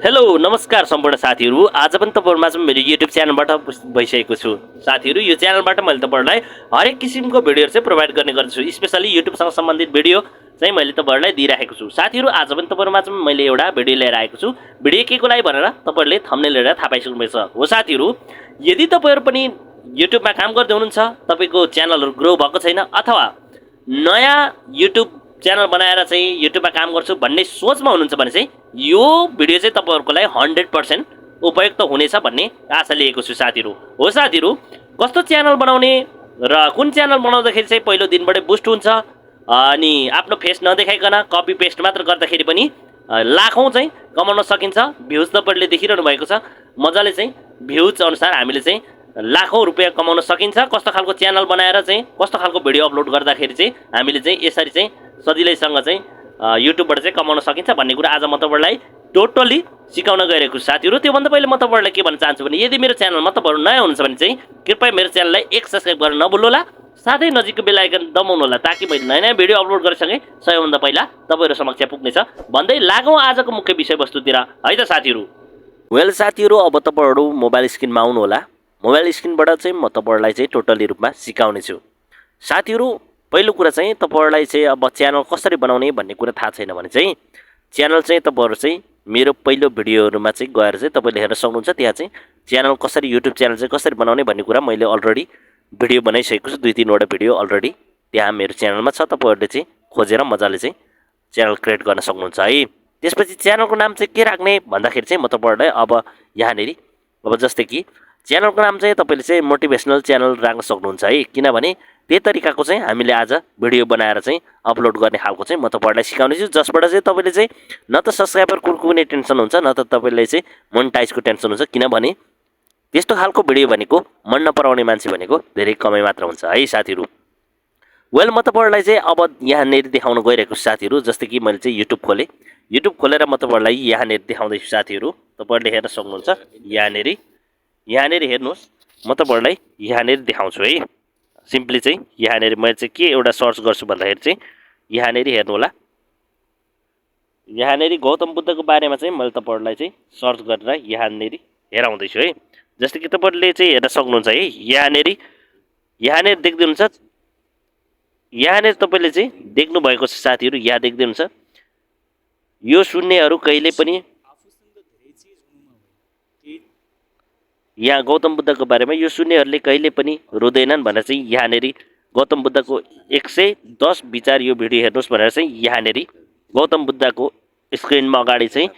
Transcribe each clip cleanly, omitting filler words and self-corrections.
Hello नमस्कार सम्पूर्ण साथीहरू। आज पनि तपाईहरुमा चाहिँ मेरो युट्युब च्यानलबाट भइसकेको छु। साथीहरू यो च्यानलबाट मैले तपाईहरुलाई हरेक किसिमको भिडियोहरु चाहिँ प्रोभाइड गर्ने गर्छु। स्पेशली युट्युबसँग सम्बन्धित भिडियो चाहिँ मैले तपाईहरुलाई दिइराखेको छु। साथीहरू आज पनि तपाईहरुमा चाहिँ मैले एउटा भिडियो लिएर आएको छु। भिडियो केको लागि भनेर तपाईहरुले थम्बनेल हेरेर थाहा पाइसक्नुभएको छ। हो साथीहरू, यदि तपाईहरु पनि युट्युबमा काम गर्दै हुनुहुन्छ, तपाईको च्यानलहरु ग्रो भएको छैन अथवा नयाँ युट्युब च्यानल बनाएर चाहिँ युट्युबमा काम गर्छु भन्ने सोचमा हुनुहुन्छ भने चाहिँ यो भिडियो चाहिँ तपाईहरुको लागि 100% उपयुक्त हुनेछ भन्ने आशा लिएको छु साथीहरू। हो साथीहरू, कस्तो च्यानल बनाउने र कुन च्यानल बनाउँदाखेरि चाहिँ पहिलो दिनबाटै बुस्ट हुन्छ अनि आफ्नो फेस नदेखाइकन कपी पेस्ट मात्र गर्दाखेरि पनि लाखौं चाहिँ कमाउन सकिन्छ। भ्युज तपाईहरुले देखिरहनु भएको छ। मजाले चाहिँ भ्युज अनुसार हामीले चाहिँ लाखौं रुपैयाँ कमाउन सकिन्छ। कस्तो खालको च्यानल बनाएर चाहिँ कस्तो खालको भिडियो अपलोड गर्दाखेरि चाहिँ हामीले चाहिँ यसरी चाहिँ सजिलैसँग चाहिँ युट्युबबाट चाहिँ कमाउन सकिन्छ भन्ने कुरा आज म तपाईहरुलाई टोटली सिकाउन गइरहेको छु साथीहरू। त्योभन्दा पहिले म तपाईहरुलाई के भन्न चाहन्छु भने यदि मेरो च्यानलमा तपाईहरु नयाँ हुनुहुन्छ भने चाहिँ कृपया मेरो च्यानललाई एक सब्स्क्राइब गर्न नभुल्नुहोला, साथै नजिकको बेल आइकन दबाउनुहोला ताकि मैले नयाँ नयाँ भिडियो अपलोड गरेसँगै सबैभन्दा पहिला तपाईहरु समक्ष पुग्नेछ। भन्दै लागौं आजको मुख्य विषयवस्तुतिर है त साथीहरू। वेल साथीहरू, अब तपाईहरु मोबाइल स्क्रिनमा आउनुहोला। मोबाइल स्क्रिनबाट चाहिँ म तपाईहरुलाई चाहिँ टोटली रूपमा सिकाउने छु। साथीहरू, पहिलो कुरा चाहिँ तपाईहरुलाई चाहिँ अब च्यानल कसरी बनाउने भन्ने कुरा थाहा छैन भने चाहिँ च्यानल चाहिँ तपाईहरु चाहिँ मेरो पहिलो भिडियोहरुमा चाहिँ गएर चाहिँ तपाईले हेर्न सक्नुहुन्छ। त्यहाँ चाहिँ च्यानल कसरी युट्युब च्यानल चाहिँ कसरी बनाउने भन्ने कुरा मैले अलरेडी भिडियो बनाइसकेको छु। 2-3 वटा भिडियो अलरेडी त्यहाँ मेरो च्यानलमा छ। तपाईहरुले चाहिँ खोजेर मजाले चाहिँ च्यानल क्रिएट गर्न सक्नुहुन्छ है। त्यसपछि च्यानलको नाम चाहिँ के राख्ने भन्दाखेरि चाहिँ म तपाईहरुलाई अब यहाँनेरि अब जस्तै कि च्यानलको नाम चाहिँ तपाईले चाहिँ मोटिभेसनल च्यानल राख्न सक्नुहुन्छ है। किनभने त्यही तरिकाको चाहिँ हामीले आज भिडियो बनाएर चाहिँ अपलोड गर्ने खालको चाहिँ म तपाईहरुलाई सिकाउने छु। जसबाट चाहिँ तपाईले चाहिँ न त सब्स्क्राइबरको कुनै टेन्सन हुन्छ न त तपाईले चाहिँ मोनेटाइजको टेन्सन हुन्छ। किनभने त्यस्तो खालको भिडियो भनेको मन नपराउने मान्छे भनेको धेरै कमै मात्र हुन्छ है साथीहरू। वेल म तपाईहरुलाई चाहिँ अब यहाँनेरि देखाउन गइरहेको छु साथीहरू। जस्तै कि मैले चाहिँ युट्युब खोले। युट्युब खोलेर म तपाईहरुलाई यहाँनेरि देखाउँदै छु साथीहरू। तपाईहरुले हेर्न सक्नुहुन्छ। यहाँनेरि हेर्नुस्, म तपाईहरुलाई यहाँनेरि देखाउँछु है। सिम्पली चाहिँ यहाँनेरि मैले चाहिँ के एउटा सर्च गर्छु भन्दाखेरि चाहिँ यहाँनेरि हेर्नु होला। यहाँनेरि गौतम बुद्धको बारेमा चाहिँ मैले तपाईहरुलाई चाहिँ सर्च गरेर यहाँनेरि हेराउँदै छु है। जस्तै कि तपाईहरुले चाहिँ हेर्न सक्नुहुन्छ है। यहाँनेरि देख्दै हुनुहुन्छ। यहाँनेरि तपाईले चाहिँ देख्नु भएको छ साथीहरू। यहाँ देख्दै हुनुहुन्छ। यो शून्यहरु कहिले पनि यहाँ गौतम बुद्धको बारेमा यो शून्यहरुले कहिले पनि रुँदैनन् भनेर चाहिँ यहाँनेरि गौतम बुद्धको 110 विचार यो भिडियो हेर्नुस् भनेर चाहिँ यहाँनेरि गौतम बुद्धको स्क्रिनमा अगाडि चाहिँ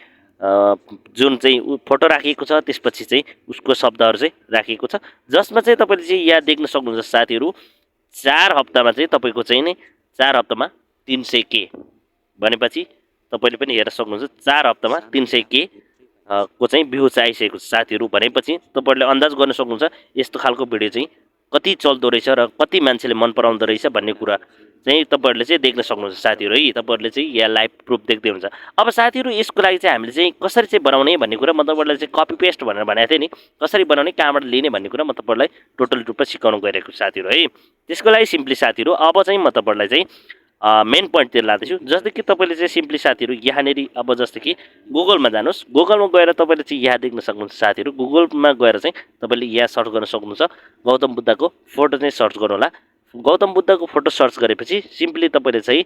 जुन चाहिँ फोटो राखिएको छ त्यसपछि चाहिँ उसको शब्दहरु चाहिँ राखिएको छ। जसमा चाहिँ तपाईले चाहिँ यहाँ देख्न सक्नुहुन्छ साथीहरू। 4 हप्तामा चाहिँ तपाईको चाहिँ नि 4 हप्तामा 300k भनेपछि तपाईले पनि हेर्न सक्नुहुन्छ। 4 हप्तामा 300k को चाहिँ भ्युज आइसकेको छ साथीहरू। भनेपछि तपाईहरुले अन्दाज गर्न सक्नुहुन्छ यस्तो खालको भिडियो चाहिँ कति चल्दो रहेछ र कति मान्छेले मन पराउँदो रहेछ भन्ने कुरा चाहिँ तपाईहरुले चाहिँ देख्न सक्नुहुन्छ साथीहरू है। तपाईहरुले चाहिँ यहाँ लाइभ प्रुफ देख्दै हुन्छ। अब साथीहरू, यसको लागि चाहिँ हामीले चाहिँ कसरी चाहिँ बनाउने भन्ने कुरा म तपाईहरुलाई चाहिँ कपी पेस्ट भनेर भनेको थिएँ नि। कसरी बनाउने, कहाँबाट लिने भन्ने कुरा म तपाईहरुलाई टोटल रूपमा सिकाउन गइरहेको छु साथीहरू है। त्यसको लागि सिम्पली साथीहरू अब चाहिँ म तपाईहरुलाई चाहिँ मेन पोइन्टतिर लाँदैछु। जस्तै कि तपाईले चाहिँ सिम्पली साथीहरू यहाँनेरि अब जस्तै कि गुगलमा जानुस्। गुगलमा गएर तपाईले चाहिँ यहाँ देख्न सक्नुहुन्छ साथीहरू। गुगलमा गएर चाहिँ तपाईले यहाँ सर्च गर्न सक्नुहुन्छ। गौतम बुद्धको फोटो चाहिँ सर्च गर्नु होला। गौतम बुद्धको फोटो सर्च गरेपछि सिम्पली तपाईले चाहिँ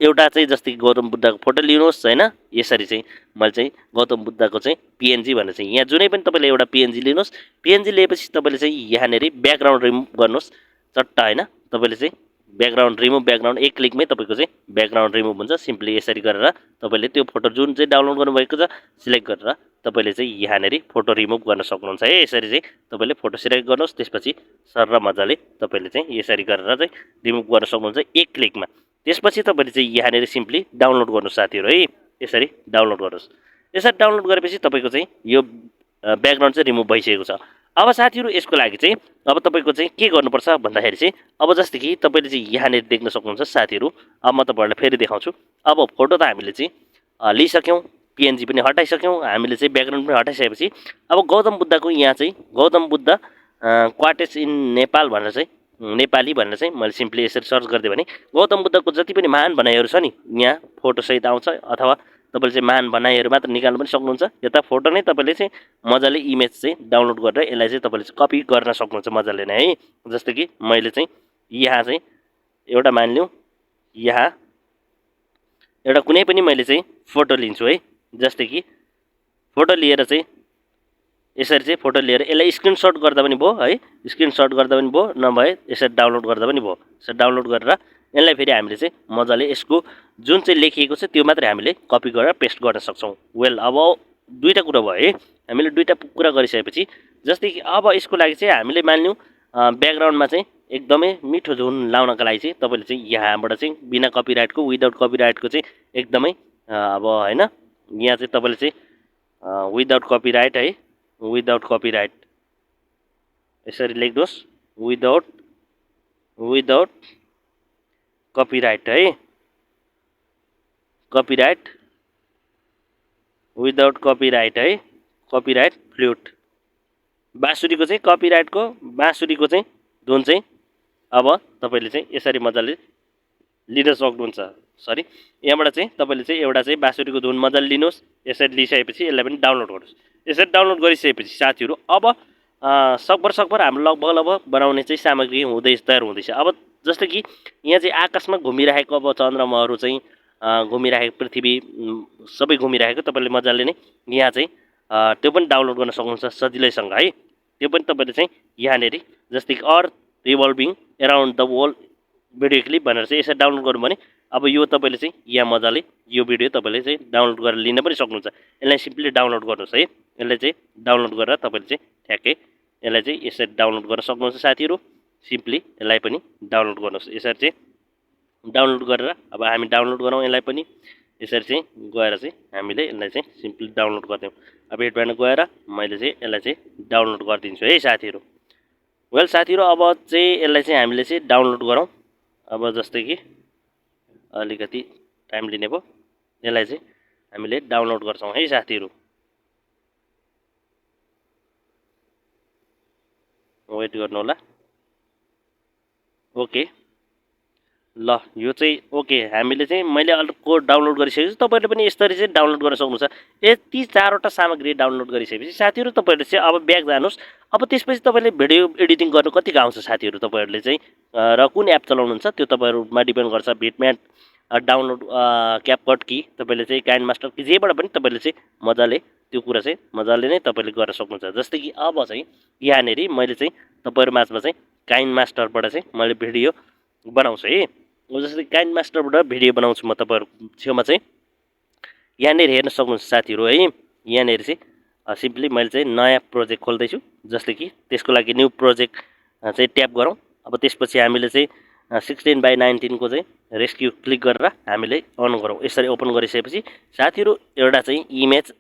एउटा चाहिँ जस्तै कि गौतम बुद्धको फोटो लिनुहोस् हैन। यसरी चाहिँ मैले चाहिँ गौतम बुद्धको चाहिँ पीएनजी भनेर चाहिँ यहाँ जुनै पनि तपाईले एउटा पीएनजी लिनुहोस्। पीएनजी लिएपछि तपाईले चाहिँ यहाँनेरि ब्याकग्राउन्ड रिमुभ गर्नुहोस् चट्ट हैन। तपाईले चाहिँ ब्याकग्राउन्ड रिमुभ, ब्याकग्राउन्ड एक क्लिकमै तपाईको चाहिँ ब्याकग्राउन्ड रिमुभ हुन्छ। सिम्पली यसरी गरेर तपाईले त्यो फोटो जुन चाहिँ डाउनलोड गर्नुभएको छ सिलेक्ट गरेर तपाईले चाहिँ यहाँनेरि फोटो रिमुभ गर्न सक्नुहुन्छ है। यसरी चाहिँ तपाईले फोटो सिलेक्ट गर्नुहोस्। त्यसपछि सर र मजाले तपाईले चाहिँ यसरी गरेर चाहिँ रिमुभ गर्न सक्नुहुन्छ एक क्लिकमा। त्यसपछि तपाईले चाहिँ यहाँनेरि सिम्पली डाउनलोड गर्नुहोस् साथीहरू है। यसरी डाउनलोड गर्नुहोस्। यसरी डाउनलोड गरेपछि तपाईको चाहिँ यो ब्याकग्राउन्ड चाहिँ रिमुभ भइसकेको छ। अब साथीहरू, यसको लागि चाहिँ अब तपाईको चाहिँ के गर्नुपर्छ भन्दाखेरि चाहिँ अब जस्तै कि तपाईले चाहिँ यहाँनेरि देख्न सक्नुहुन्छ साथीहरू। अब म तपाईहरुलाई फेरि देखाउँछु। अब फोटो त हामीले चाहिँ लिइसक्यौं, पीएनजी पनि हटाइसक्यौं, हामीले चाहिँ ब्याकग्राउन्ड पनि हटाइसकेपछि अब गौतम बुद्धको यहाँ चाहिँ गौतम बुद्ध क्वाटेस इन नेपाल भनेर चाहिँ नेपाली भनेर चाहिँ मैले सिम्पली यसरी सर्च गर्दै भने गौतम बुद्धको जति पनि महान भनाइहरु छ नि यहाँ फोटो सहित आउँछ। अथवा तपाईँले चाहिँ महान भनाइहरू मात्र निकाल्नु पनि सक्नुहुन्छ। यता फोटो नै तपाईँले चाहिँ मजाले इमेज चाहिँ डाउनलोड गरेर यसलाई चाहिँ तपाईँले चाहिँ कपी गर्न सक्नुहुन्छ मजाले नै है। जस्तै कि मैले चाहिँ यहाँ चाहिँ एउटा मानिलिउँ, यहाँ एउटा कुनै पनि मैले चाहिँ फोटो लिन्छु है। जस्तै कि फोटो लिएर चाहिँ यसरी चाहिँ फोटो लिएर यसलाई स्क्रिनसट गर्दा पनि भयो है, स्क्रिनसट गर्दा पनि भयो, नभए यसरी डाउनलोड गर्दा पनि भयो। यसरी डाउनलोड गरेर यसलाई फेरि हामीले चाहिँ मजाले यसको जुन चाहिँ लेखिएको छ त्यो मात्रै हामीले कपी गरेर पेस्ट गर्न सक्छौँ। वेल, अब दुईवटा कुरा भयो है। हामीले दुईवटा कुरा गरिसकेपछि जस्तै कि अब यसको लागि चाहिँ हामीले मानिलिउँ ब्याकग्राउन्डमा चाहिँ एकदमै मिठो धुन लाउनका लागि चाहिँ तपाईँले चाहिँ यहाँबाट चाहिँ बिना कपिराइटको विदाउट कपिराइटको चाहिँ एकदमै अब होइन, यहाँ चाहिँ तपाईँले चाहिँ विदाउट कपिराइट है, विदाउट कपिराइट यसरी लेख्नुहोस्, विदाउट कपिराइट है, कपिराइट विदाउट कपिराइट है, कपिराइट फ्लुट बाँसुरीको चाहिँ कपिराइटको बाँसुरीको चाहिँ धुन चाहिँ अब तपाईँले चाहिँ यसरी मजाले लिन सक्नुहुन्छ। सरी, यहाँबाट चाहिँ तपाईँले चाहिँ एउटा चाहिँ बाँसुरीको धुन मजाले लिनुहोस्। यसरी लिइसकेपछि यसलाई पनि डाउनलोड गर्नुहोस्। यसरी डाउनलोड गरिसकेपछि साथीहरू अब सकभर हाम्रो लगभग बनाउने चाहिँ सामग्री तयार हुँदैछ। अब जस्तै कि यहाँ चाहिँ आकाशमा घुमिरहेको अब चन्द्रमाहरू चाहिँ घुमिरहेको, पृथ्वी सबै घुमिरहेको तपाईँले मजाले नै यहाँ चाहिँ त्यो पनि डाउनलोड गर्न सक्नुहुन्छ सजिलैसँग है। त्यो पनि तपाईँले चाहिँ यहाँनिर जस्तै कि earth revolving around the world video clip भनेर चाहिँ यसरी डाउनलोड गर्नु भने अब यो तपाईँले चाहिँ यहाँ मजाले यो भिडियो तपाईँले चाहिँ डाउनलोड गरेर लिन पनि सक्नुहुन्छ। यसलाई सिम्पली डाउनलोड गर्नुहोस् है। यसलाई चाहिँ डाउनलोड गरेर तपाईँले चाहिँ ठ्याक्कै यसलाई चाहिँ यसरी डाउनलोड गर्न सक्नुहुन्छ साथीहरू। सिम्पली यसलाई पनि डाउनलोड गर्नुहोस्। यसरी चाहिँ डाउनलोड गरेर अब हामी डाउनलोड गरौँ। यसलाई पनि यसरी चाहिँ गएर चाहिँ हामीले यसलाई चाहिँ सिम्पली डाउनलोड गरिदिउँ। अब एडभान्समा गएर मैले चाहिँ यसलाई चाहिँ डाउनलोड गरिदिन्छु है साथीहरू। वेल साथीहरू, अब चाहिँ यसलाई चाहिँ हामीले चाहिँ डाउनलोड गरौँ। अब जस्तै कि अलिकति टाइम लिने भयो, यसलाई चाहिँ हामीले डाउनलोड गर्छौँ है साथीहरू। वेट गर्नु होला। ओके, ल यो चाहिँ ओके, हामीले चाहिँ मैले अर्को डाउनलोड गरिसकेको छु। तपाईँहरूले पनि यसरी चाहिँ डाउनलोड गर्न सक्नुहुन्छ। यति चारवटा सामग्री डाउनलोड गरिसकेपछि साथीहरू तपाईँहरूले चाहिँ अब ब्याक जानुहोस्। अब त्यसपछि तपाईँले भिडियो एडिटिङ गर्नु कतिको आउँछ साथीहरू तपाईँहरूले चाहिँ र कुन एप चलाउनुहुन्छ त्यो तपाईँहरूमा डिपेन्ड गर्छ। भिटम्याट डाउनलोड क्यापकट कि तपाईँले चाहिँ काइन मास्टर कि जेबाट पनि तपाईँले चाहिँ मजाले त्यो कुरा चाहिँ मजाले नै तपाईँले गर्न सक्नुहुन्छ। जस्तै कि अब चाहिँ यहाँनिर मैले चाहिँ तपाईँहरू माझमा चाहिँ काइन मास्टरबाट चाहिँ मैले भिडियो बनाउँछु है। जस्तै काइन मास्टरबाट भिडियो बनाउँछु म तपाईँहरूको छेउमा चाहिँ यहाँनिर हेर्न सक्नुहुन्छ साथीहरू है। यहाँनिर चाहिँ सिम्पली मैले चाहिँ नयाँ प्रोजेक्ट खोल्दैछु। जस्तै कि त्यसको लागि न्यू प्रोजेक्ट चाहिँ ट्याप गरौँ। अब त्यसपछि हामीले चाहिँ 16:19 को चाहिँ रेस्क्यु क्लिक गरेर हामीले अन गरौँ। यसरी ओपन गरिसकेपछि साथीहरू एउटा चाहिँ इमेज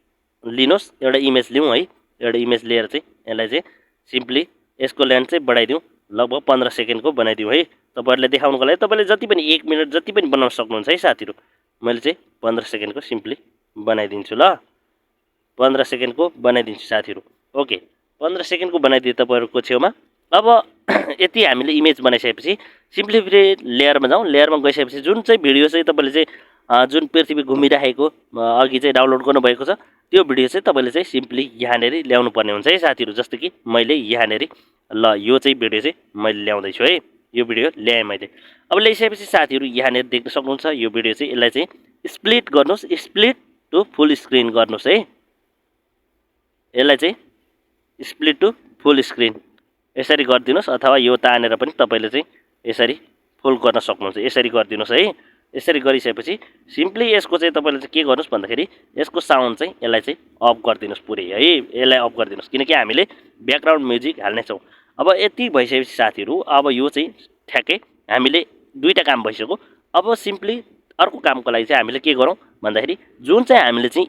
लिनुहोस्, एउटा इमेज लिउँ है। एउटा इमेज लिएर चाहिँ यसलाई चाहिँ सिम्पली यसको लेन्थ चाहिँ बढाइदिउँ, लगभग 15 सेकेन्डको बनाइदिउँ है। तपाईँहरूले देखाउनुको लागि तपाईँले जति पनि 1 मिनट जति पनि बनाउन सक्नुहुन्छ है साथीहरू। मैले चाहिँ 15 सेकेन्डको सिम्पली बनाइदिन्छु। ल 15 सेकेन्डको बनाइदिन्छु साथीहरू। ओके, 15 सेकेन्डको बनाइदिएँ तपाईँहरूको छेउमा। अब यति हामीले इमेज बनाइसकेपछि सिम्पली फेरि लेयरमा जाउँ। लेयरमा गइसकेपछि जुन चाहिँ भिडियो चाहिँ तपाईँले चाहिँ जुन पृथ्वी घुमिरहेको अघि चाहिँ डाउनलोड गर्नुभएको छ त्यो भिडियो चाहिँ तपाईँले चाहिँ सिम्पली यहाँनिर ल्याउनु पर्ने हुन्छ है साथीहरू। जस्तै कि मैले यहाँनिर ल यो चाहिँ भिडियो चाहिँ मैले ल्याउँदैछु है। यो भिडियो ल्याएँ मैले। अब ल्याइसकेपछि साथीहरू यहाँनिर देख्न सक्नुहुन्छ यो भिडियो चाहिँ यसलाई चाहिँ स्प्लिट गर्नुहोस्, स्प्लिट टु फुल स्क्रिन गर्नुहोस् है। यसलाई चाहिँ स्प्लिट टु फुल स्क्रिन यसरी गरिदिनुहोस्, अथवा यो तानेर पनि तपाईँले चाहिँ यसरी फुल गर्न सक्नुहुन्छ। यसरी गरिदिनुहोस् है। यसरी गरिसकेपछि सिम्पली यसको चाहिँ तपाईँले चाहिँ के गर्नुहोस् भन्दाखेरि यसको साउन्ड चाहिँ यसलाई चाहिँ अफ गरिदिनुहोस् पुरै है। यसलाई अफ गरिदिनुहोस् किनकि हामीले ब्याकग्राउन्ड म्युजिक हाल्नेछौँ। अब यति भइसकेपछि साथीहरू अब यो चाहिँ ठ्याक्कै हामीले दुईवटा काम भइसक्यो। अब सिम्पली अर्को कामको लागि चाहिँ हामीले के गरौँ भन्दाखेरि जुन चाहिँ हामीले चाहिँ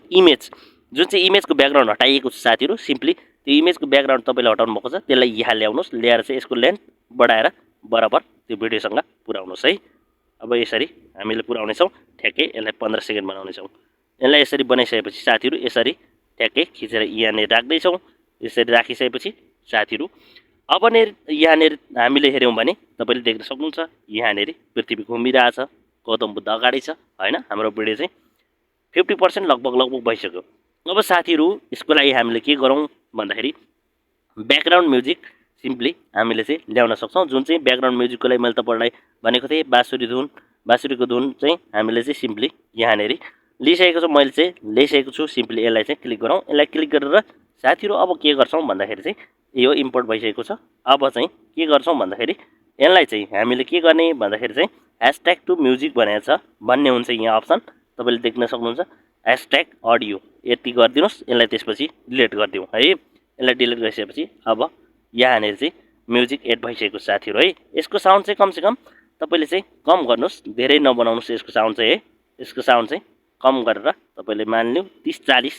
इमेजको ब्याकग्राउन्ड हटाइएको छ साथीहरू, सिम्पली त्यो इमेजको ब्याकग्राउन्ड तपाईँले हटाउनु भएको छ त्यसलाई यहाँ ल्याउनुहोस्। ल्याएर चाहिँ यसको लेन्थ बढाएर बराबर त्यो भिडियोसँग पुऱ्याउनुहोस् है। अब यसरी हामीले पुऱ्याउनेछौँ। ठ्याक्कै यसलाई 15 सेकेन्ड बनाउनेछौँ। यसलाई यसरी बनाइसकेपछि साथीहरू यसरी ठ्याक्कै खिचेर यहाँनिर राख्दैछौँ। यसरी राखिसकेपछि साथीहरू अब यहाँनिर हामीले हेऱ्यौँ भने तपाईँले देख्न सक्नुहुन्छ यहाँनिर पृथ्वी घुमिरहेछ, गौतम बुद्ध अगाडि छ होइन। हाम्रो भिडियो चाहिँ 50% लगभग भइसक्यो। अब साथीहरू यसको लागि हामीले के गरौँ भन्दाखेरि ब्याकग्राउन्ड म्युजिक सिम्पली हामीले चाहिँ ल्याउन सक्छौँ। जुन चाहिँ ब्याकग्राउन्ड म्युजिकको लागि मैले तपाईँलाई भनेको थिएँ बाँसुरीको धुन चाहिँ हामीले चाहिँ सिम्पली यहाँनिर लिइसकेको छु। मैले चाहिँ ल्याइसकेको छु। सिम्पली यसलाई चाहिँ क्लिक गरौँ। यसलाई क्लिक गरेर साथीहरू अब के गर्छौँ भन्दाखेरि चाहिँ यो इम्पोर्ट भइसकेको छ। अब चाहिँ के गर्छौँ भन्दाखेरि यसलाई चाहिँ हामीले के गर्ने भन्दाखेरि चाहिँ ह्यासट्याग टु म्युजिक भनेको छ भन्ने हुन्छ यहाँ अप्सन, तपाईँले देख्न सक्नुहुन्छ। ह्यासट्याग अडियो यति गरिदिनुहोस्। यसलाई त्यसपछि डिलिट गरिदिउँ है। यसलाई डिलिट गरिसकेपछि अब यहाँनिर चाहिँ म्युजिक एड भइसकेको साथीहरू है। यसको साउन्ड चाहिँ कमसेकम तपाईँले चाहिँ कम गर्नुहोस्, धेरै नबनाउनुहोस् यसको साउन्ड चाहिँ है। यसको साउन्ड चाहिँ कम गरेर तपाईँले मानिलिउँ 30-40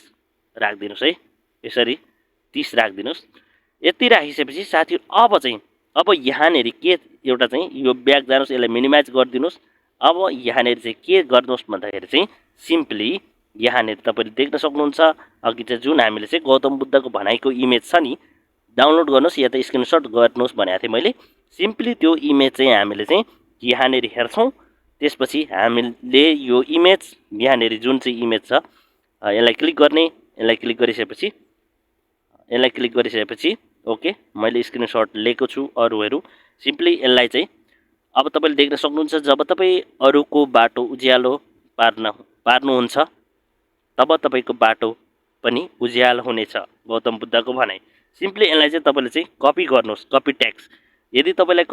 राखिदिनुहोस् है। यसरी 30 राखिदिनुहोस्। यति राखिसकेपछि साथीहरू अब यहाँनिर के एउटा चाहिँ यो ब्याक जानुहोस्, यसलाई मिनिमाइज गरिदिनुहोस्। अब यहाँनिर चाहिँ के गर्नुहोस् भन्दाखेरि चाहिँ सिम्पली यहाँनिर तपाईँले देख्न सक्नुहुन्छ अघि चाहिँ जुन हामीले चाहिँ गौतम बुद्धको भनाइको इमेज छ नि, डाउनलोड गर्नुहोस् या त स्क्रिनसट गर्नुहोस् भनेको थिएँ मैले। सिम्पली त्यो इमेज चाहिँ हामीले चाहिँ यहाँनिर हेर्छौँ। त्यसपछि हामीले यो इमेज यहाँनिर जुन चाहिँ इमेज छ यसलाई क्लिक गर्ने। यसलाई क्लिक गरिसकेपछि ओके मैले स्क्रिनसट लिएको छु अरूहरू। सिम्पली यसलाई चाहिँ अब तपाईँले देख्न सक्नुहुन्छ जब तपाईँ अरूको बाटो उज्यालो पार्नुहुन्छ तब तपाईँको बाटो पनि उज्यालो हुनेछ, गौतम बुद्धको भनाइ। सिम्पली यसलाई चाहिँ तपाईँले चाहिँ कपी गर्नुहोस्, कपी टेक्स्ट। यदि तपाईँलाई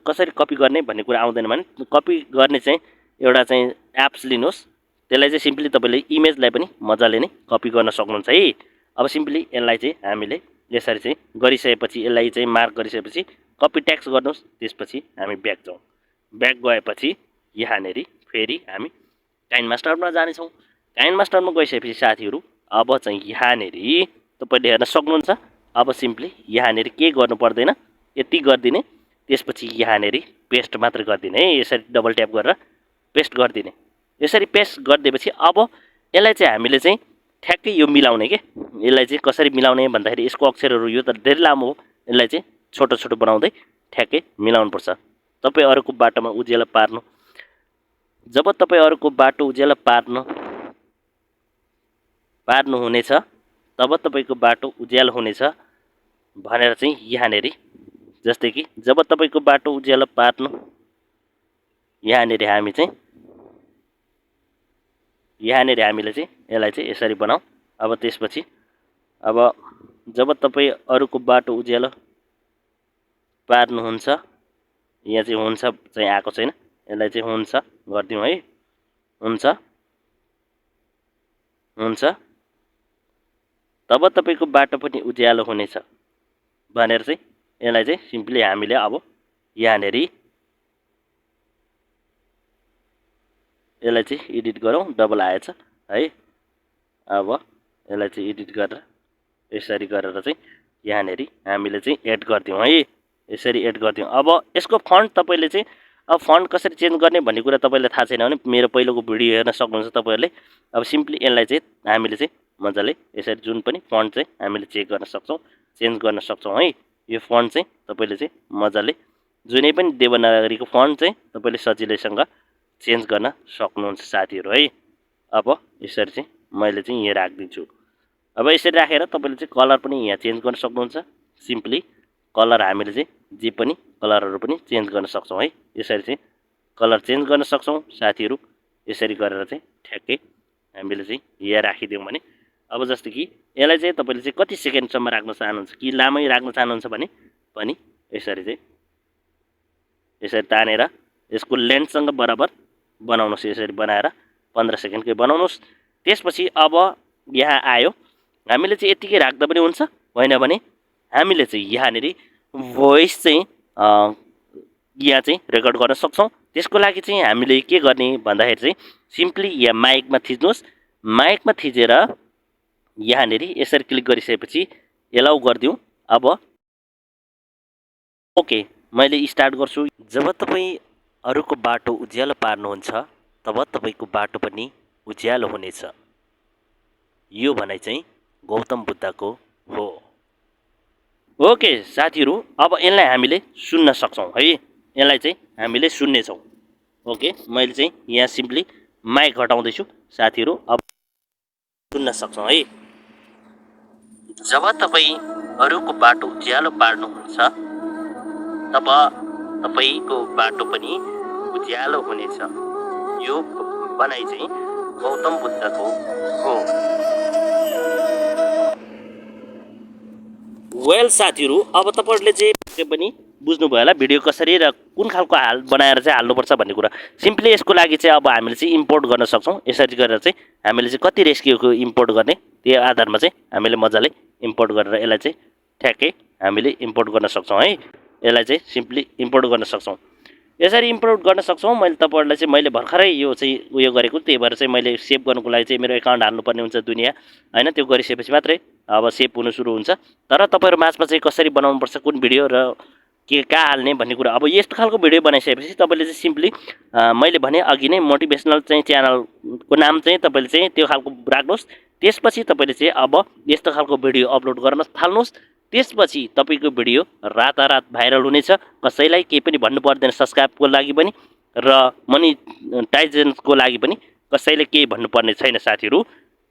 कसरी कपी गर्ने भन्ने कुरा आउँदैन भने कपी गर्ने चाहिँ एउटा चाहिँ एप्स लिनुहोस्। त्यसलाई चाहिँ सिम्पली तपाईँले इमेजलाई पनि मजाले नै कपी गर्न सक्नुहुन्छ है। अब सिम्पली यसलाई चाहिँ हामीले यसरी चाहिँ गरिसकेपछि यसलाई चाहिँ मार्क गरिसकेपछि कपी टेक्स्ट गर्नुहोस्। त्यसपछि हामी ब्याक जाउँ। ब्याक गएपछि यहाँनिर फेरि हामी काइन मास्टरमा जानेछौँ। काइन मास्टरमा गइसकेपछि साथीहरू अब चाहिँ यहाँनिर तपाईँले हेर्न सक्नुहुन्छ। अब सिम्पली यहाँनिर के गर्नु पर्दैन, यति गरिदिने। त्यसपछि यहाँनिर पेस्ट मात्र गरिदिने है। यसरी डबल ट्याप गरेर पेस्ट गरिदिने। यसरी पेस्ट गरिदिएपछि अब यसलाई चाहिँ हामीले चाहिँ ठ्याक्कै यो मिलाउने के। यसलाई चाहिँ कसरी मिलाउने भन्दाखेरि यसको अक्षरहरू यो त धेरै लामो हो, यसलाई चाहिँ छोटो छोटो बनाउँदै ठ्याक्कै मिलाउनुपर्छ। तपाईँ अरूको बाटोमा उज्यालो पार्नु, जब तपाईँ अरूको बाटो उज्यालो पार्नुहुनेछ तब तपाईँको बाटो उज्यालो हुनेछ भनेर चाहिँ यहाँनिर जस्तै कि जब तपाईँको बाटो उज्यालो पार्नु, यहाँनिर हामीले चाहिँ यसलाई चाहिँ यसरी बनाऊ। अब त्यसपछि अब जब तपाईँ अरूको बाटो उज्यालो पार्नुहुन्छ, यहाँ चाहिँ हुन्छ चाहिँ आएको छैन, यसलाई चाहिँ हुन्छ गरिदिउँ है। हुन्छ तब तपाईँको बाटो पनि उज्यालो हुनेछ भनेर चाहिँ यसलाई चाहिँ सिम्पली हामीले अब यहाँनिर यसलाई चाहिँ एडिट गरौँ। डबल आएछ है। अब यसलाई चाहिँ एडिट गरेर यसरी गरेर चाहिँ यहाँनिर हामीले चाहिँ एड गरिदिउँ है। यसरी एड गरिदिउँ। अब यसको फन्ट तपाईँले चाहिँ अब फन्ट कसरी चेन्ज गर्ने भन्ने कुरा तपाईँलाई थाहा छैन भने मेरो पहिलोको भिडियो हेर्न सक्नुहुन्छ तपाईँहरूले। अब सिम्पली यसलाई चाहिँ हामीले चाहिँ मजाले यसरी जुन पनि फन्ट चाहिँ हामीले चेक गर्न सक्छौँ, चेन्ज गर्न सक्छौँ है। यो फन्ट चाहिँ तपाईँले चाहिँ मजाले जुनै पनि देवनागरीको फन्ट चाहिँ तपाईँले सजिलैसँग चेन्ज गर्न सक्नुहुन्छ साथीहरू है। अब यसरी चाहिँ मैले चाहिँ यहाँ राखिदिन्छु। अब यसरी राखेर तपाईँले चाहिँ कलर पनि यहाँ चेन्ज गर्न सक्नुहुन्छ। सिम्पली कलर हामीले चाहिँ जे पनि कलरहरू पनि चेन्ज गर्न सक्छौँ है। यसरी चाहिँ कलर चेन्ज गर्न सक्छौँ साथीहरू। यसरी गरेर चाहिँ ठ्याक्कै हामीले चाहिँ यहाँ राखिदिउँ भने अब जस्तो कि यसलाई चाहिँ तपाईँले चाहिँ कति सेकेन्डसम्म राख्न चाहनुहुन्छ कि लामै राख्न चाहनुहुन्छ भने पनि यसरी चाहिँ यसरी तानेर यसको लेन्थसँग बराबर बनाउनुहोस्। यसरी बनाएर 15 सेकेन्डकै बनाउनुहोस्। त्यसपछि अब यहाँ आयो, हामीले चाहिँ यतिकै राख्दा पनि हुन्छ, होइन भने हामीले चाहिँ यहाँनिर भोइस चाहिँ यहाँ चाहिँ रेकर्ड गर्न सक्छौँ। त्यसको लागि चाहिँ हामीले के गर्ने भन्दाखेरि चाहिँ सिम्पली यहाँ माइकमा थिच्नुहोस्। माइकमा थिचेर यहाँनिर यसरी क्लिक गरिसकेपछि एलाउ गरिदिउँ। अब ओके मैले स्टार्ट गर्छु। जब तपाईँ अरूको बाटो उज्यालो पार्नुहुन्छ तब तपाईँको बाटो पनि उज्यालो हुनेछ। यो भनाइ चाहिँ गौतम बुद्धको हो। ओके साथीहरू अब यसलाई हामीले सुन्न सक्छौँ है। यसलाई चाहिँ हामीले सुन्नेछौँ। ओके मैले चाहिँ यहाँ सिम्पली माइक हटाउँदैछु साथीहरू। अब सुन्न सक्छौँ है। जब तपाईँ अरूको बाटो उज्यालो पार्नुहुन्छ तब तपाईँको बाटो पनि उज्यालो हुनेछ। यो भनाइ चाहिँ गौतम बुद्धको हो। वेल साथीहरू, अब तपाईँहरूले चाहिँ पनि बुझ्नुभयो होला भिडियो कसरी र कुन खालको बनाएर चाहिँ हाल्नुपर्छ भन्ने कुरा। सिम्पली यसको लागि चाहिँ अब हामीले चाहिँ इम्पोर्ट गर्न सक्छौँ। यसरी गरेर चाहिँ हामीले चाहिँ कति रेस्क्युको इम्पोर्ट गर्ने त्यो आधारमा चाहिँ हामीले मजाले इम्पोर्ट गरेर यसलाई चाहिँ ठ्याक्कै हामीले इम्पोर्ट गर्न सक्छौँ है। यसलाई चाहिँ सिम्पली इम्पोर्ट गर्न सक्छौँ। यसरी इम्पोर्ट गर्न सक्छौँ। मैले तपाईँहरूलाई चाहिँ मैले भर्खरै यो चाहिँ उयो गरेको, त्यही भएर चाहिँ मैले सेभ गर्नुको लागि चाहिँ मेरो एकाउन्ट हाल्नुपर्ने हुन्छ दुनियाँ होइन। त्यो गरिसकेपछि मात्रै अब सेभ हुनु सुरु हुन्छ। तर तपाईँहरू माझमा चाहिँ कसरी बनाउनुपर्छ, कुन भिडियो र के कहाँ हाल्ने भन्ने कुरा, अब यस्तो खालको भिडियो बनाइसकेपछि तपाईँले चाहिँ सिम्पली मैले भने अघि नै मोटिभेसनल चाहिँ च्यानलको नाम चाहिँ तपाईँले चाहिँ त्यो खालको राख्नुहोस्। त्यसपछि तपाईँले चाहिँ अब यस्तो खालको भिडियो अपलोड गर्न थाल्नुहोस्। त्यसपछि तपाईँको भिडियो रातारात भाइरल हुनेछ। कसैलाई केही पनि भन्नु पर्दैन, सब्सक्राइबको लागि पनि र मोनिटाइजेसनको लागि पनि कसैले केही भन्नुपर्ने छैन साथीहरू।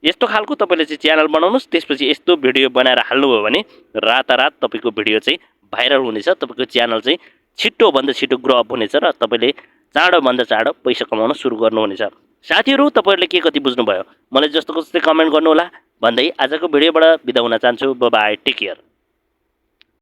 यस्तो खालको तपाईँले चाहिँ च्यानल बनाउनुहोस्। त्यसपछि यस्तो भिडियो बनाएर हाल्नुभयो भने रातारात तपाईँको भिडियो चाहिँ भाइरल हुनेछ। तपाईँको च्यानल चाहिँ छिटोभन्दा छिटो ग्रो अप हुनेछ र तपाईँले चाँडोभन्दा चाँडो पैसा कमाउन सुरु गर्नुहुनेछ। साथीहरू, तपाईँहरूले के कति बुझ्नुभयो मलाई जस्तो जस्तै कमेन्ट गर्नुहोला भन्दै आजको भिडियोबाट बिदा हुन चाहन्छु। Bye, take care.